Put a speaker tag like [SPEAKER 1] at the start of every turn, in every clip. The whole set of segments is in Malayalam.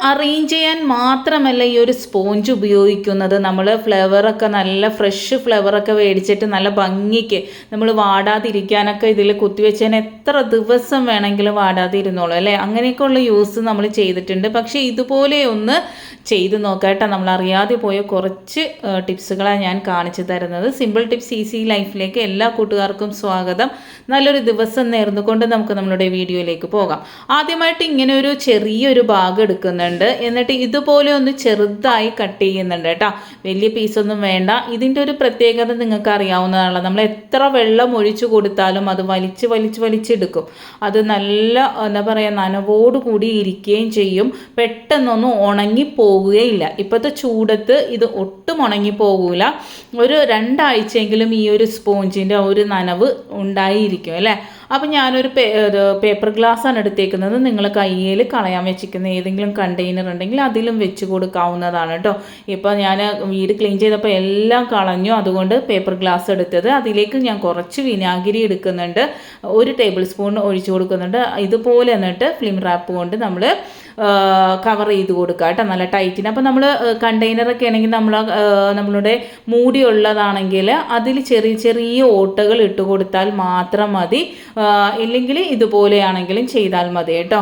[SPEAKER 1] അറേഞ്ച് ചെയ്യാൻ മാത്രമല്ല ഈ ഒരു സ്പോഞ്ച് ഉപയോഗിക്കുന്നത്. നമ്മൾ ഫ്ലവറൊക്കെ നല്ല ഫ്രഷ് ഫ്ലവറൊക്കെ മേടിച്ചിട്ട് നല്ല ഭംഗിക്ക് നമ്മൾ വാടാതിരിക്കാനൊക്കെ ഇതിൽ കുത്തിവെച്ചാൽ എത്ര ദിവസം വേണമെങ്കിലും വാടാതിരുന്നോളൂ അല്ലേ. അങ്ങനെയൊക്കെയുള്ള യൂസ് നമ്മൾ ചെയ്തിട്ടുണ്ട്. പക്ഷേ ഇതുപോലെ ഒന്ന് ചെയ്ത് നോക്കാം കേട്ടോ. നമ്മൾ അറിയാതെ പോയ കുറച്ച് ടിപ്സുകളാണ് ഞാൻ കാണിച്ചു തരുന്നത്. സിമ്പിൾ ടിപ്സ് ഈസി ലൈഫിലേക്ക് എല്ലാ കൂട്ടുകാർക്കും സ്വാഗതം. നല്ലൊരു ദിവസം നേർന്നുകൊണ്ട് നമുക്ക് നമ്മളുടെ വീഡിയോയിലേക്ക് പോകാം. ആദ്യമായിട്ട് ഇങ്ങനെ ഒരു ചെറിയൊരു ഭാഗം എടുക്കുന്നുണ്ട്. എന്നിട്ട് ഇതുപോലെ ഒന്ന് ചെറുതായി കട്ട് ചെയ്യുന്നുണ്ട് കേട്ടോ. വലിയ പീസൊന്നും വേണ്ട. ഇതിൻ്റെ ഒരു പ്രത്യേകത നിങ്ങൾക്ക് അറിയാവുന്നതാണ്. നമ്മൾ എത്ര വെള്ളം ഒഴിച്ചു കൊടുത്താലും അത് വലിച്ചെടുക്കും. അത് നല്ല എന്താ പറയുക, നനവോട് കൂടി ഇരിക്കുകയും ചെയ്യും. പെട്ടെന്നൊന്നും ഉണങ്ങിപ്പോവുകയില്ല. ഇപ്പോഴത്തെ ചൂടത്ത് ഇത് ഒട്ടും ഉണങ്ങിപ്പോകില്ല. ഒരു 2 ആഴ്ചയെങ്കിലും ഈ ഒരു സ്പോഞ്ചിൻ്റെ ഒരു നനവ് ഉണ്ടായിരിക്കും അല്ലേ. അപ്പോൾ ഞാനൊരു പേപ്പർ ഗ്ലാസ്സാണ് എടുത്തേക്കുന്നത്. നിങ്ങൾ കയ്യിൽ കളയാൻ വെച്ചിരിക്കുന്ന ഏതെങ്കിലും കണ്ടെയ്നർ ഉണ്ടെങ്കിൽ അതിലും വെച്ച് കൊടുക്കാവുന്നതാണ് കേട്ടോ. ഇപ്പോൾ ഞാൻ വീട് ക്ലീൻ ചെയ്തപ്പോൾ എല്ലാം കളഞ്ഞു, അതുകൊണ്ട് പേപ്പർ ഗ്ലാസ് എടുത്തത്. അതിലേക്ക് ഞാൻ കുറച്ച് വിനാഗിരി എടുക്കുന്നുണ്ട്, 1 ടേബിൾ സ്പൂൺ ഒഴിച്ചു കൊടുക്കുന്നുണ്ട്. ഇതുപോലെ എന്നിട്ട് ഫിലിം റാപ്പ് കൊണ്ട് നമ്മൾ കവർ ചെയ്ത് കൊടുക്കുക കേട്ടോ, നല്ല ടൈറ്റിന്. അപ്പോൾ നമ്മൾ കണ്ടെയ്നറൊക്കെ ആണെങ്കിൽ നമ്മളുടെ മൂടിയുള്ളതാണെങ്കിൽ അതിൽ ചെറിയ ഓട്ടകൾ ഇട്ട് കൊടുത്താൽ മാത്രം മതി. ഇല്ലെങ്കിൽ ഇതുപോലെയാണെങ്കിലും ചെയ്താൽ മതി കേട്ടോ.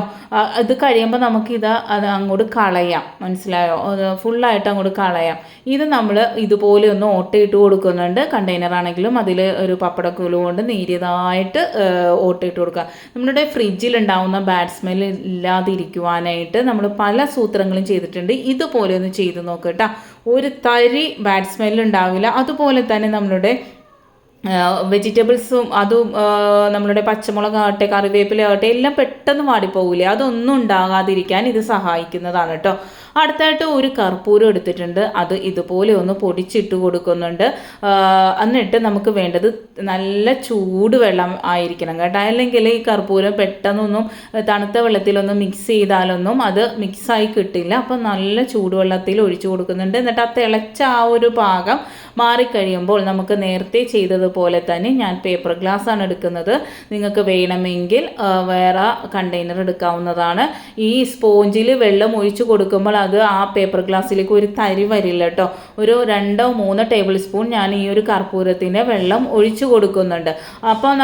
[SPEAKER 1] ഇത് കഴിയുമ്പോൾ നമുക്കിത് അങ്ങോട്ട് കളയാം, മനസ്സിലായോ? ഫുള്ളായിട്ട് അങ്ങോട്ട് കളയാം. ഇത് നമ്മൾ ഇതുപോലെ ഒന്ന് ഓട്ടയിട്ട് കൊടുക്കുന്നുണ്ട്. കണ്ടെയ്നർ ആണെങ്കിലും അതിൽ ഒരു പപ്പടക്കോല് കൊണ്ട് നേരിയതായിട്ട് ഓട്ടയിട്ട് കൊടുക്കുക. നമ്മുടെ ഫ്രിഡ്ജിലുണ്ടാവുന്ന ബാഡ് സ്മെൽ ഇല്ലാതിരിക്കുവാനായിട്ട് നമ്മൾ പല സൂത്രങ്ങളും ചെയ്തിട്ടുണ്ട്. ഇതുപോലെ ഒന്ന് ചെയ്ത് നോക്കുക കേട്ടോ. ഒരു തരി ബാഡ് സ്മെൽ ഉണ്ടാവില്ല. അതുപോലെ തന്നെ നമ്മളുടെ വെജിറ്റബിൾസും അതും നമ്മളുടെ പച്ചമുളകാകട്ടെ കറിവേപ്പിലാകട്ടെ എല്ലാം പെട്ടെന്ന് വാടിപ്പോകില്ലേ, അതൊന്നും ഉണ്ടാകാതിരിക്കാൻ ഇത് സഹായിക്കുന്നതാണ് കേട്ടോ. അടുത്തായിട്ട് ഒരു കർപ്പൂരം എടുത്തിട്ടുണ്ട്. അത് ഇതുപോലെ ഒന്ന് പൊടിച്ചിട്ട് കൊടുക്കുന്നുണ്ട്. എന്നിട്ട് നമുക്ക് വേണ്ടത് നല്ല ചൂട് വെള്ളം ആയിരിക്കണം കേട്ടോ. അല്ലെങ്കിൽ ഈ കർപ്പൂരം പെട്ടെന്നൊന്നും തണുത്ത വെള്ളത്തിലൊന്നും മിക്സ് ചെയ്താലൊന്നും അത് മിക്സായി കിട്ടില്ല. അപ്പം നല്ല ചൂടുവെള്ളത്തിൽ ഒഴിച്ചു കൊടുക്കുന്നുണ്ട്. എന്നിട്ട് ആ തിളച്ച ആ ഒരു പാകം മാറിക്കഴിയുമ്പോൾ നമുക്ക് നേരത്തെ ചെയ്തതുപോലെ തന്നെ ഞാൻ പേപ്പർ ഗ്ലാസ് ആണ് എടുക്കുന്നത്. നിങ്ങൾക്ക് വേണമെങ്കിൽ വേറെ കണ്ടെയ്നർ എടുക്കാവുന്നതാണ്. ഈ സ്പോഞ്ചിൽ വെള്ളം ഒഴിച്ചു കൊടുക്കുമ്പോൾ അത് ആ പേപ്പർ ഗ്ലാസ്സിലേക്ക് ഒരു തരി വരില്ല കേട്ടോ. ഒരു 2-3 ടേബിൾ സ്പൂൺ ഞാൻ ഈ ഒരു കർപ്പൂരത്തിൻ്റെ വെള്ളം ഒഴിച്ചു കൊടുക്കുന്നുണ്ട്. അപ്പോൾ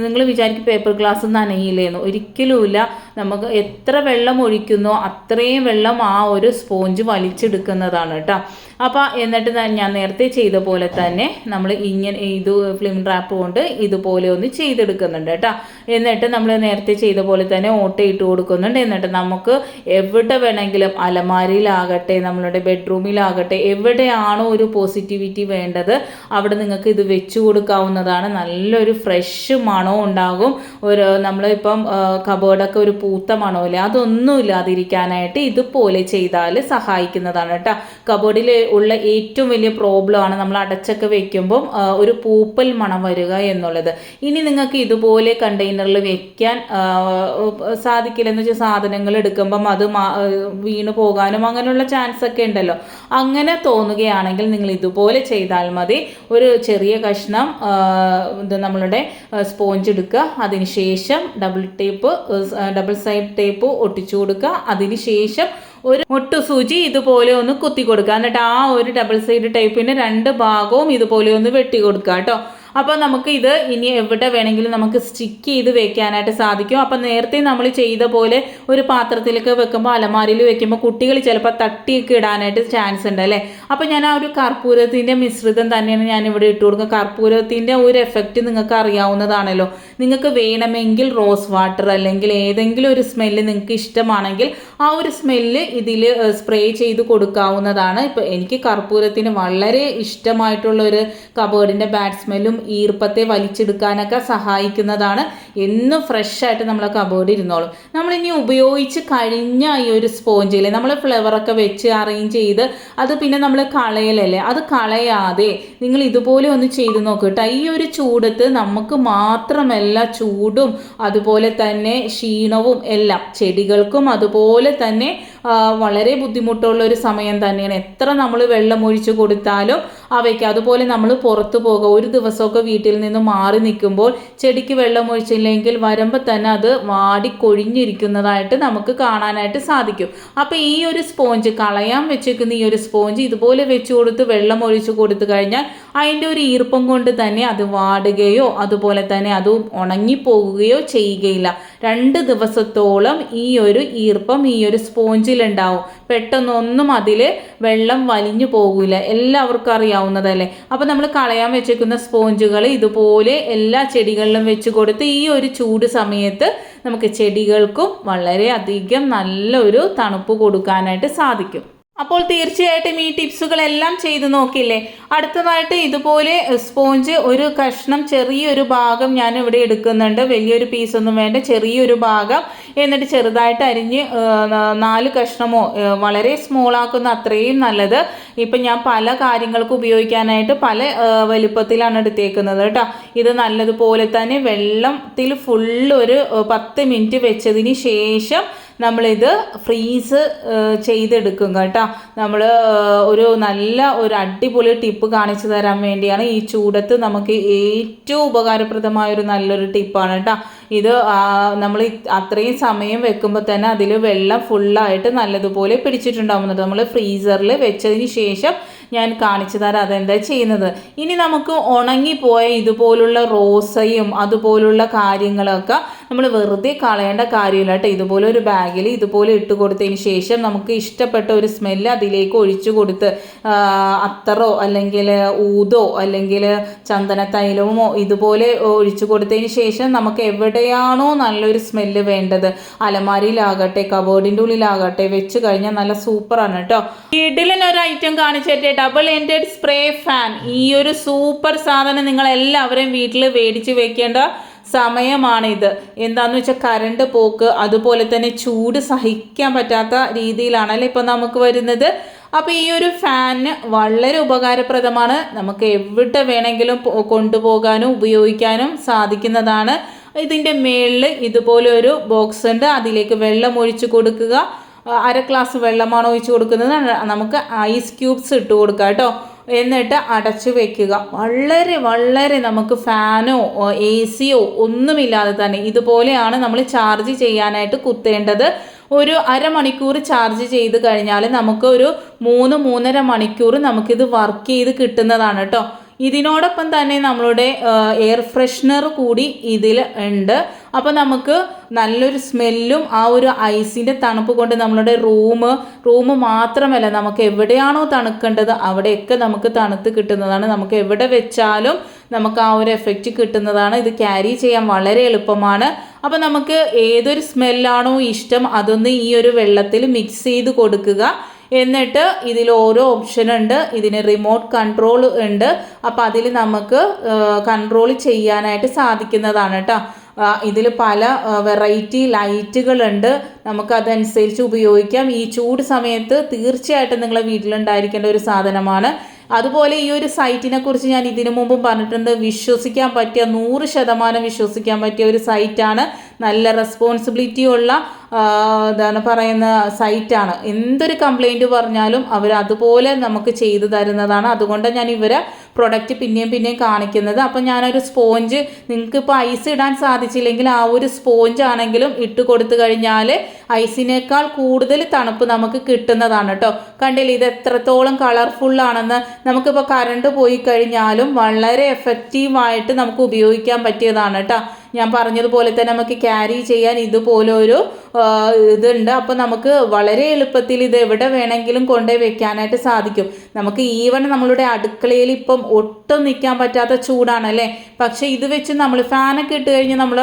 [SPEAKER 1] നിങ്ങൾ വിചാരിക്കും പേപ്പർ ഗ്ലാസ് നനയില്ലേന്ന്. ഒരിക്കലുമില്ല. നമുക്ക് എത്ര വെള്ളം ഒഴിക്കുന്നോ അത്രയും വെള്ളം ആ ഒരു സ്പോഞ്ച് വലിച്ചെടുക്കുന്നതാണ് കേട്ടോ. അപ്പോൾ എന്നിട്ട് ഞാൻ നേരത്തെ ചെയ്ത പോലെ തന്നെ നമ്മൾ ഇങ്ങനെ ഇത് ഫിലിം റാപ്പ് കൊണ്ട് ഇതുപോലെ ഒന്ന് ചെയ്തെടുക്കുന്നുണ്ട് കേട്ടോ. എന്നിട്ട് നമ്മൾ നേരത്തെ ചെയ്ത പോലെ തന്നെ ഓട്ടയിട്ട് കൊടുക്കുന്നുണ്ട്. എന്നിട്ട് നമുക്ക് എവിടെ വേണമെങ്കിലും അലമാരിയിലാകട്ടെ നമ്മളുടെ ബെഡ്റൂമിലാകട്ടെ എവിടെയാണോ ഒരു പോസിറ്റിവിറ്റി വേണ്ടത് അവിടെ നിങ്ങൾക്ക് ഇത് വെച്ച് കൊടുക്കാവുന്നതാണ്. നല്ലൊരു ഫ്രഷ് മണവും ഉണ്ടാകും. നമ്മളിപ്പം കബോർഡൊക്കെ ഒരു പൂത്ത മണമില്ല, അതൊന്നും ഇല്ലാതിരിക്കാനായിട്ട് ഇതുപോലെ ചെയ്താൽ സഹായിക്കുന്നതാണ് കേട്ടോ. കബോർഡിൽ ഉള്ള ഏറ്റവും വലിയ പ്രോബ്ലമാണ് നമ്മൾ അടച്ചൊക്കെ വെക്കുമ്പം ഒരു പൂപ്പൽ മണം വരിക എന്നുള്ളത്. ഇനി നിങ്ങൾക്ക് ഇതുപോലെ കണ്ടെയ്നറിൽ വെക്കാൻ സാധിക്കില്ലെന്ന് വെച്ചാൽ സാധനങ്ങൾ എടുക്കുമ്പം അത് വീണു പോകാനും അങ്ങനെയുള്ള ചാൻസ് ഒക്കെ ഉണ്ടല്ലോ. അങ്ങനെ തോന്നുകയാണെങ്കിൽ നിങ്ങൾ ഇതുപോലെ ചെയ്താൽ മതി. ഒരു ചെറിയ കഷ്ണം നമ്മളുടെ സ്പോഞ്ച് എടുക്കുക. അതിനുശേഷം ഡബിൾ സൈഡ് ടേപ്പ് ഒട്ടിച്ചു കൊടുക്കുക. അതിനുശേഷം ഒരു മുട്ടുസൂചി ഇതുപോലെ ഒന്ന് കുത്തി കൊടുക്കുക. എന്നിട്ട് ആ ഒരു ഡബിൾ സൈഡ് ടൈപ്പിന് 2 ഭാഗവും ഇതുപോലെ ഒന്ന് വെട്ടി കൊടുക്കുക കേട്ടോ. അപ്പോൾ നമുക്ക് ഇത് ഇനി എവിടെ വേണമെങ്കിലും നമുക്ക് സ്റ്റിക്ക് ചെയ്ത് വെക്കാനായിട്ട് സാധിക്കും. അപ്പം നേരത്തെ നമ്മൾ ചെയ്ത പോലെ ഒരു പാത്രത്തിലേക്ക് വെക്കുമ്പോൾ അലമാരിയിൽ വെക്കുമ്പോൾ കുട്ടികൾ ചിലപ്പോൾ തട്ടിയൊക്കെ ഇടാനായിട്ട് ചാൻസ് ഉണ്ട് അല്ലേ. അപ്പോൾ ഞാൻ ആ ഒരു കർപ്പൂരത്തിൻ്റെ മിശ്രിതം തന്നെയാണ് ഞാൻ ഇവിടെ ഇട്ട് കൊടുക്കുക. കർപ്പൂരത്തിൻ്റെ ഒരു എഫക്റ്റ് നിങ്ങൾക്ക് അറിയാവുന്നതാണല്ലോ. നിങ്ങൾക്ക് വേണമെങ്കിൽ റോസ് വാട്ടർ അല്ലെങ്കിൽ ഏതെങ്കിലും ഒരു സ്മെല്ല് നിങ്ങൾക്ക് ഇഷ്ടമാണെങ്കിൽ ആ ഒരു സ്മെല്ല് ഇതിൽ സ്പ്രേ ചെയ്ത് കൊടുക്കാവുന്നതാണ്. ഇപ്പോൾ എനിക്ക് കർപ്പൂരത്തിന് വളരെ ഇഷ്ടമായിട്ടുള്ളൊരു കബേർഡിൻ്റെ ബാഡ് സ്മെല്ലും ഈർപ്പത്തെ വലിച്ചെടുക്കാനൊക്കെ സഹായിക്കുന്നതാണ്. എന്നും ഫ്രഷായിട്ട് നമ്മളെ കബോർഡ് ഇരുന്നോളും. നമ്മളിനി ഉപയോഗിച്ച് കഴിഞ്ഞ ഈ ഒരു സ്പോഞ്ചിൽ നമ്മൾ ഫ്ലവറൊക്കെ വെച്ച് അറേഞ്ച് ചെയ്ത് അത് പിന്നെ നമ്മൾ കളയലല്ലേ, അത് കളയാതെ നിങ്ങൾ ഇതുപോലെ ഒന്ന് ചെയ്ത് നോക്കുക. ഈ ഒരു ചൂടത്ത് നമുക്ക് മാത്രമല്ല ചൂടും അതുപോലെ തന്നെ ക്ഷീണവും എല്ലാം ചെടികൾക്കും അതുപോലെ തന്നെ വളരെ ബുദ്ധിമുട്ടുള്ള ഒരു സമയം തന്നെയാണ്. എത്ര നമ്മൾ വെള്ളം ഒഴിച്ചു കൊടുത്താലും അവയ്ക്ക്. അതുപോലെ നമ്മൾ പുറത്തു പോകുക, ഒരു ദിവസമൊക്കെ വീട്ടിൽ നിന്ന് മാറി നിൽക്കുമ്പോൾ ചെടിക്ക് വെള്ളം ഒഴിച്ചില്ലെങ്കിൽ വരുമ്പോൾ തന്നെ അത് വാടിക്കൊഴിഞ്ഞിരിക്കുന്നതായിട്ട് നമുക്ക് കാണാനായിട്ട് സാധിക്കും. അപ്പോൾ ഈ ഒരു സ്പോഞ്ച്, കളയാൻ വെച്ചേക്കുന്ന ഈ ഒരു സ്പോഞ്ച് ഇതുപോലെ വെച്ച് കൊടുത്ത് വെള്ളം ഒഴിച്ചു കൊടുത്തു കഴിഞ്ഞാൽ അതിൻ്റെ ഒരു ഈർപ്പം കൊണ്ട് തന്നെ അത് വാടുകയോ അതുപോലെ തന്നെ അത് ഉണങ്ങിപ്പോകുകയോ ചെയ്യുകയില്ല. 2 ദിവസത്തോളം ഈ ഒരു ഈർപ്പം ഈ ഒരു സ്പോഞ്ചിലുണ്ടാവും. പെട്ടെന്നൊന്നും അതിൽ വെള്ളം വലിഞ്ഞു പോകില്ല. എല്ലാവർക്കും അറിയാവുന്നതല്ലേ. അപ്പോൾ നമ്മൾ കളയാൻ വെച്ചേക്കുന്ന സ്പോഞ്ചുകൾ ഇതുപോലെ എല്ലാ ചെടികളിലും വെച്ച് കൊടുത്ത് ഈ ഒരു ചൂട് സമയത്ത് നമുക്ക് ചെടികൾക്കും വളരെയധികം നല്ലൊരു തണുപ്പ് കൊടുക്കാനായിട്ട് സാധിക്കും. അപ്പോൾ തീർച്ചയായിട്ടും ഈ ടിപ്സുകളെല്ലാം ചെയ്ത് നോക്കില്ലേ. അടുത്തതായിട്ട് ഇതുപോലെ സ്പോഞ്ച് ഒരു കഷ്ണം, ചെറിയൊരു ഭാഗം ഞാൻ ഇവിടെ എടുക്കുന്നുണ്ട്. വലിയൊരു പീസൊന്നും വേണ്ട, ചെറിയൊരു ഭാഗം. എന്നിട്ട് ചെറുതായിട്ട് അരിഞ്ഞ് 4 കഷ്ണമോ, വളരെ സ്മോളാക്കുന്ന അത്രയും നല്ലത്. ഇപ്പം ഞാൻ പല കാര്യങ്ങൾക്ക് ഉപയോഗിക്കാനായിട്ട് പല വലുപ്പത്തിലാണ് എടുത്തേക്കുന്നത് കേട്ടോ. ഇത് നല്ലതുപോലെ തന്നെ വെള്ളത്തിൽ ഫുള്ള് ഒരു 10 മിനിറ്റ് വെച്ചതിന് ശേഷം നമ്മളിത് ഫ്രീസ് ചെയ്തെടുക്കും കേട്ടോ. നമ്മൾ നല്ല ഒരു അടിപൊളി ടിപ്പ് കാണിച്ചു തരാൻ വേണ്ടിയാണ്. ഈ ചൂടത്ത് നമുക്ക് ഏറ്റവും ഉപകാരപ്രദമായൊരു നല്ലൊരു ടിപ്പാണ് കേട്ടോ ഇത്. നമ്മൾ അത്രയും സമയം വെക്കുമ്പോൾ തന്നെ അതിൽ വെള്ളം ഫുള്ളായിട്ട് നല്ലതുപോലെ പിടിച്ചിട്ടുണ്ടാവുന്നത്. നമ്മൾ ഫ്രീസറിൽ വെച്ചതിന് ശേഷം ഞാൻ കാണിച്ചു തരാം അതെന്താ ചെയ്യുന്നത്. ഇനി നമുക്ക് ഉണങ്ങിപ്പോയ ഇതുപോലുള്ള റോസയും അതുപോലുള്ള കാര്യങ്ങളൊക്കെ നമ്മൾ വെറുതെ കളയേണ്ട കാര്യമില്ല കേട്ടോ. ഇതുപോലെ ഒരു ബാഗിൽ ഇതുപോലെ ഇട്ട് കൊടുത്തതിന് ശേഷം നമുക്ക് ഇഷ്ടപ്പെട്ട ഒരു സ്മെല്ല് അതിലേക്ക് ഒഴിച്ചു കൊടുത്ത്, അത്തറോ അല്ലെങ്കിൽ ഊതോ അല്ലെങ്കിൽ ചന്ദന തൈലമോ ഇതുപോലെ ഒഴിച്ചു കൊടുത്തതിന് ശേഷം നമുക്ക് എവിടെയാണോ നല്ലൊരു സ്മെല്ല് വേണ്ടത്, അലമാരിയിലാകട്ടെ കബോർഡിൻ്റെ ഉള്ളിലാകട്ടെ, വെച്ച് കഴിഞ്ഞാൽ നല്ല സൂപ്പറാണ് കേട്ടോ. കിടിലനൊരു ഐറ്റം കാണിച്ചിട്ട് ഡബിൾ എൻഡഡ് സ്പ്രേ ഫാൻ. ഈ ഒരു സൂപ്പർ സാധനം നിങ്ങളെല്ലാവരും വീട്ടിൽ മേടിച്ച് വെക്കേണ്ട സമയമാണിത്. എന്താണെന്ന് വെച്ചാൽ കറണ്ട് പോക്ക്, അതുപോലെ തന്നെ ചൂട് സഹിക്കാൻ പറ്റാത്ത രീതിയിലാണല്ലോ ഇപ്പം നമുക്ക് വരുന്നത്. അപ്പോൾ ഈ ഒരു ഫാന് വളരെ ഉപകാരപ്രദമാണ്. നമുക്ക് എവിടെ വേണമെങ്കിലും കൊണ്ടുപോകാനും ഉപയോഗിക്കാനും സാധിക്കുന്നതാണ്. ഇതിൻ്റെ മേളിൽ ഇതുപോലെ ഒരു ബോക്സ് ഉണ്ട്. അതിലേക്ക് വെള്ളം ഒഴിച്ചു കൊടുക്കുക. 1/2 ഗ്ലാസ് വെള്ളമാണ് ഒഴിച്ചു കൊടുക്കുന്നത്. നമുക്ക് ഐസ് ക്യൂബ്സ് ഇട്ട് കൊടുക്കുക കേട്ടോ. എന്നിട്ട് അടച്ചു വെക്കുക. വളരെ നമുക്ക് ഫാനോ AC-യോ ഒന്നുമില്ലാതെ തന്നെ ഇതുപോലെയാണ് നമ്മൾ ചാർജ് ചെയ്യാനായിട്ട് കുത്തേണ്ടത്. ഒരു അരമണിക്കൂർ ചാർജ് ചെയ്ത് കഴിഞ്ഞാൽ നമുക്ക് ഒരു 3-3.5 മണിക്കൂർ നമുക്കിത് വർക്ക് ചെയ്ത് കിട്ടുന്നതാണ് കേട്ടോ. ഇതിനോടൊപ്പം തന്നെ നമ്മളുടെ എയർ ഫ്രഷ്നർ കൂടി ഇതിൽ ഉണ്ട്. അപ്പോൾ നമുക്ക് നല്ലൊരു സ്മെല്ലും ആ ഒരു ഐസിൻ്റെ തണുപ്പ് കൊണ്ട് നമ്മളുടെ റൂം മാത്രമല്ല, നമുക്ക് എവിടെയാണോ തണുക്കേണ്ടത് അവിടെയൊക്കെ നമുക്ക് തണുത്ത് കിട്ടുന്നതാണ്. നമുക്ക് എവിടെ വെച്ചാലും നമുക്ക് ആ ഒരു എഫക്റ്റ് കിട്ടുന്നതാണ്. ഇത് ക്യാരി ചെയ്യാൻ വളരെ എളുപ്പമാണ്. അപ്പോൾ നമുക്ക് ഏതൊരു സ്മെല്ലാണോ ഇഷ്ടം അതൊന്ന് ഈ ഒരു വെള്ളത്തിൽ മിക്സ് ചെയ്ത് കൊടുക്കുക. എന്നിട്ട് ഇതിൽ ഓരോ ഓപ്ഷൻ ഉണ്ട്. ഇതിന് റിമോട്ട് കൺട്രോൾ ഉണ്ട്. അപ്പോൾ അതിൽ നമുക്ക് കൺട്രോൾ ചെയ്യാനായിട്ട് സാധിക്കുന്നതാണ് കേട്ടോ. ഇതിൽ പല വെറൈറ്റി ലൈറ്റുകളുണ്ട്. നമുക്കതനുസരിച്ച് ഉപയോഗിക്കാം. ഈ ചൂട് സമയത്ത് തീർച്ചയായിട്ടും നിങ്ങളെ വീട്ടിലുണ്ടായിരിക്കേണ്ട ഒരു സാധനമാണ്. അതുപോലെ ഈ ഒരു സൈറ്റിനെ കുറിച്ച് ഞാൻ ഇതിനു മുമ്പും പറഞ്ഞിട്ടുണ്ട്. വിശ്വസിക്കാൻ പറ്റിയ 100% വിശ്വസിക്കാൻ പറ്റിയ ഒരു സൈറ്റാണ്. നല്ല റെസ്പോൺസിബിലിറ്റി ഉള്ള എന്താണ് പറയുന്ന സൈറ്റാണ്. എന്തൊരു കംപ്ലൈൻറ്റ് പറഞ്ഞാലും അവർ അതുപോലെ നമുക്ക് ചെയ്തു തരുന്നതാണ്. അതുകൊണ്ട് ഞാൻ ഇവരെ പ്രൊഡക്റ്റ് പിന്നെയും കാണിക്കുന്നത്. അപ്പം ഞാനൊരു സ്പോഞ്ച്, നിങ്ങൾക്കിപ്പോൾ ഐസ് ഇടാൻ സാധിച്ചില്ലെങ്കിൽ ആ ഒരു സ്പോഞ്ച് ആണെങ്കിലും ഇട്ട് കൊടുത്തു കഴിഞ്ഞാൽ ഐസിനേക്കാൾ കൂടുതൽ തണുപ്പ് നമുക്ക് കിട്ടുന്നതാണ് കേട്ടോ. കണ്ടില്ലേ ഇത് എത്രത്തോളം കളർഫുള്ളാണെന്ന്. നമുക്കിപ്പോൾ കറണ്ട് പോയി കഴിഞ്ഞാലും വളരെ എഫക്റ്റീവായിട്ട് നമുക്ക് ഉപയോഗിക്കാൻ പറ്റിയതാണ് കേട്ടോ. ഞാൻ പറഞ്ഞതുപോലെ തന്നെ നമുക്ക് ക്യാരി ചെയ്യാൻ ഇതുപോലെ ഒരു ഇതുണ്ട്. അപ്പോൾ നമുക്ക് വളരെ എളുപ്പത്തിൽ ഇത് എവിടെ വേണമെങ്കിലും കൊണ്ടുപോയി വെക്കാനായിട്ട് സാധിക്കും. നമുക്ക് ഈവൻ നമ്മളുടെ അടുക്കളയിൽ ഇപ്പം ഒട്ടും നിൽക്കാൻ പറ്റാത്ത ചൂടാണല്ലേ. പക്ഷേ ഇത് വെച്ച് നമ്മൾ ഫാനൊക്കെ ഇട്ട് കഴിഞ്ഞാൽ നമ്മൾ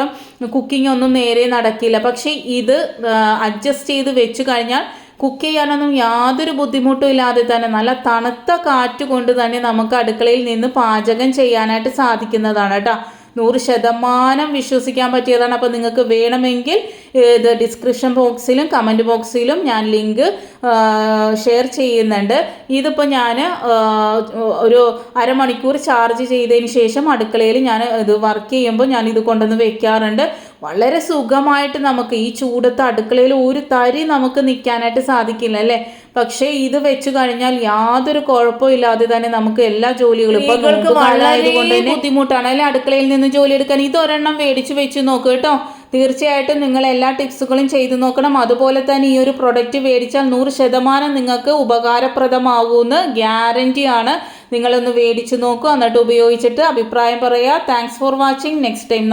[SPEAKER 1] കുക്കിംഗ് ഒന്നും നേരെ നടക്കില്ല. പക്ഷേ ഇത് അഡ്ജസ്റ്റ് ചെയ്ത് വെച്ച് കഴിഞ്ഞാൽ കുക്ക് ചെയ്യാനൊന്നും യാതൊരു ബുദ്ധിമുട്ടും ഇല്ലാതെ തന്നെ നല്ല തണുത്ത കാറ്റ് കൊണ്ട് തന്നെ നമുക്ക് അടുക്കളയിൽ നിന്ന് പാചകം ചെയ്യാനായിട്ട് സാധിക്കുന്നതാണ് കേട്ടോ. 100% വിശ്വസിക്കാൻ പറ്റിയതാണ്. അപ്പോൾ നിങ്ങൾക്ക് വേണമെങ്കിൽ ഇത് ഡിസ്ക്രിപ്ഷൻ ബോക്സിലും കമൻറ്റ് ബോക്സിലും ഞാൻ ലിങ്ക് ഷെയർ ചെയ്യുന്നുണ്ട്. ഇതിപ്പോൾ ഞാൻ ഒരു അരമണിക്കൂർ ചാർജ് ചെയ്തതിന് ശേഷം അടുക്കളയിൽ ഞാൻ ഇത് വർക്ക് ചെയ്യുമ്പോൾ ഞാൻ ഇത് കൊണ്ടുവന്ന് വെക്കാറുണ്ട്. വളരെ സുഖമായിട്ട് നമുക്ക് ഈ ചൂടത്ത് അടുക്കളയിൽ ഒരു തരി നമുക്ക് നിൽക്കാനായിട്ട് സാധിക്കില്ല അല്ലേ. പക്ഷേ ഇത് വെച്ച് കഴിഞ്ഞാൽ യാതൊരു കുഴപ്പമില്ലാതെ തന്നെ നമുക്ക് എല്ലാ ജോലികളും ഇപ്പൊ വളരെ ബുദ്ധിമുട്ടാണ് അല്ലെ അടുക്കളയിൽ നിന്ന് ജോലി എടുക്കാൻ. ഇതൊരെണ്ണം മേടിച്ച് വെച്ച് നോക്കുക കേട്ടോ. തീർച്ചയായിട്ടും നിങ്ങൾ എല്ലാ ടിപ്സുകളും ചെയ്തു നോക്കണം. അതുപോലെ തന്നെ ഈ ഒരു പ്രൊഡക്റ്റ് മേടിച്ചാൽ 100% നിങ്ങൾക്ക് ഉപകാരപ്രദമാകുമെന്ന് ഗ്യാരണ്ടിയാണ്. നിങ്ങളൊന്ന് മേടിച്ച് നോക്കുക, എന്നിട്ട് ഉപയോഗിച്ചിട്ട് അഭിപ്രായം പറയുക. Thanks for watching. Next time